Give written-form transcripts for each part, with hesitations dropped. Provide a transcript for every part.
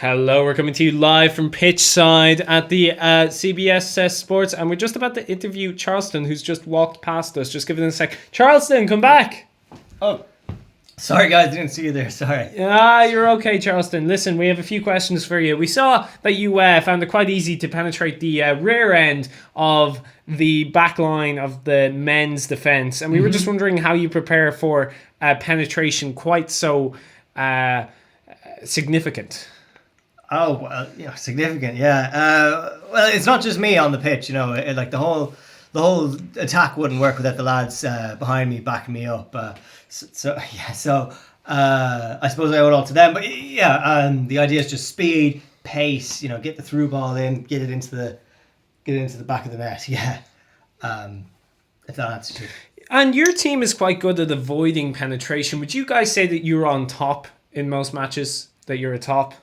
Hello, we're coming to you live from pitch side at the CBSSS Sports, and we're just about to interview Charleston, who's just walked past us. Just give it a sec. Charleston, come back! Oh, sorry guys, didn't see you there, sorry. You're okay, Charleston. Listen, we have a few questions for you. We saw that you found it quite easy to penetrate the rear end of the back line of the men's defence, and we were just wondering how you prepare for penetration quite so significant. Oh, well, yeah, significant, yeah. Well, it's not just me on the pitch, you know. Like the whole attack wouldn't work without the lads behind me backing me up. So I suppose I owe it all to them. But yeah, the idea is just speed, pace. You know, get the through ball in, get it into the back of the net. Yeah, if that answers you. And your team is quite good at avoiding penetration. Would you guys say that you're on top in most matches? That you're a top?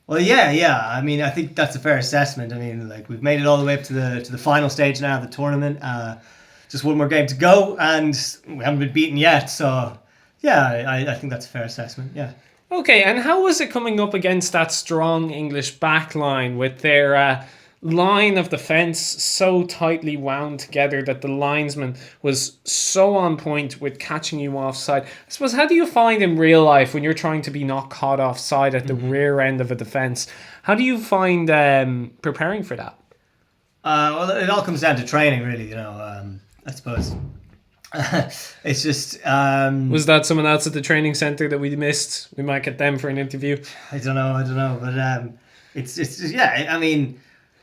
Well, yeah. I mean, I think that's a fair assessment. I mean, like we've made it all the way up to the final stage now of the tournament. Just one more game to go, and we haven't been beaten yet. So, yeah, I think that's a fair assessment. Yeah. Okay, and how was it coming up against that strong English back line with their line of defence so tightly wound together that the linesman was so on point with catching you offside? I suppose, how do you find in real life when you're trying to be not caught offside at the rear end of a defence? How do you find preparing for that? Well, it all comes down to training, really. You know, I suppose. It's just. Was that someone else at the training centre that we missed? We might get them for an interview. I don't know, but it's just, yeah. I mean,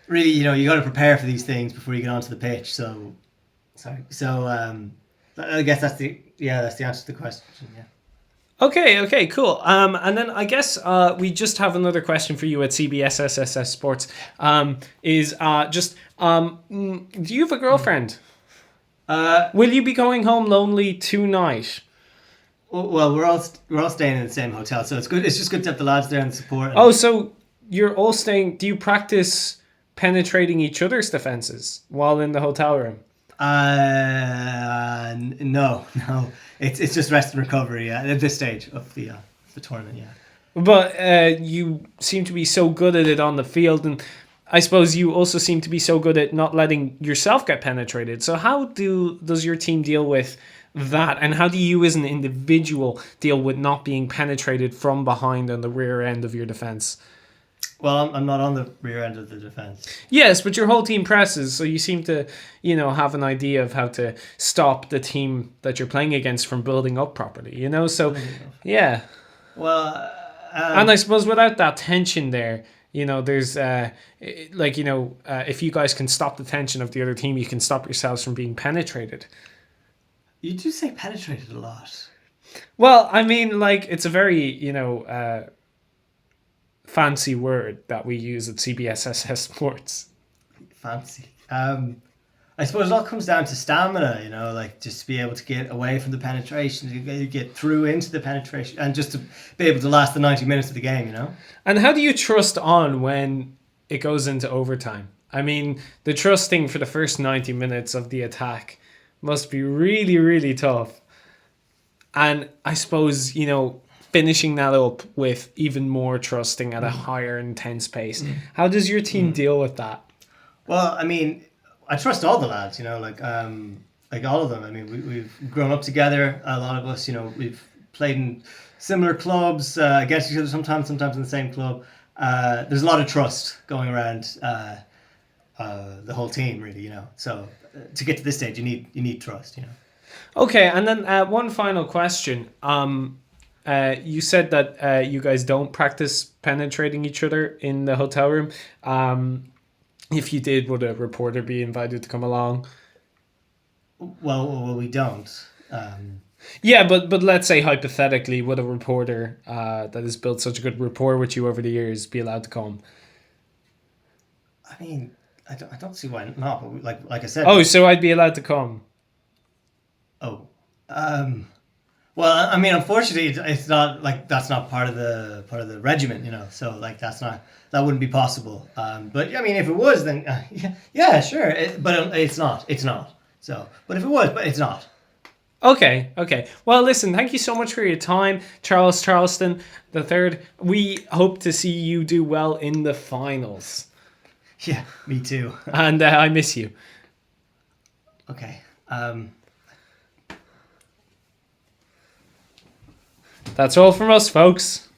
really, you know, you got to prepare for these things before you get onto the pitch. So I guess that's the answer to the question. Yeah. Okay, cool. And then I guess we just have another question for you at CBSSSS Sports. Do you have a girlfriend? Will you be going home lonely tonight? Well, we're all staying in the same hotel, so it's good. It's just good to have the lads there and support. So you're all staying. Do you practice penetrating each other's defenses while in the hotel room? No. It's just rest and recovery at this stage of the tournament. Yeah. But you seem to be so good at it on the field, and I suppose you also seem to be so good at not letting yourself get penetrated. So how does your team deal with that, and how do you as an individual deal with not being penetrated from behind on the rear end of your defense? Well, I'm not on the rear end of the defense. Yes, but your whole team presses, so you seem to, have an idea of how to stop the team that you're playing against from building up properly, So, yeah. Well, and I suppose without that tension there, there's if you guys can stop the tension of the other team, you can stop yourselves from being penetrated. You do say penetrated a lot. Well, I mean, it's a very, fancy word that we use at CBSSS Sports. Fancy. I suppose it all comes down to stamina, just to be able to get away from the penetration, to get through into the penetration, and just to be able to last the 90 minutes of the game, And how do you trust on when it goes into overtime? I mean, the trusting for the first 90 minutes of the attack must be really, really tough. And I suppose, finishing that up with even more trusting at a higher intense pace. How does your team deal with that? Well, I mean, I trust all the lads, like all of them. I mean, we've grown up together. A lot of us, we've played in similar clubs, against each other sometimes in the same club. There's a lot of trust going around the whole team, really, So to get to this stage, you need trust, Okay, and then one final question. You said that you guys don't practice penetrating each other in the hotel room. If you did, would a reporter be invited to come along? Well, we don't. Yeah, but let's say hypothetically, would a reporter that has built such a good rapport with you over the years be allowed to come? I mean, I don't see why not. But like I said. Oh, so I'd be allowed to come. Oh. Well, I mean, unfortunately, it's not that's not part of the regiment, So that wouldn't be possible. But I mean, if it was, then yeah, sure. But it's not. So, but if it was, but it's not. Okay. Well, listen, thank you so much for your time, Charleston the third. We hope to see you do well in the finals. Yeah, me too. And I miss you. Okay. That's all from us, folks.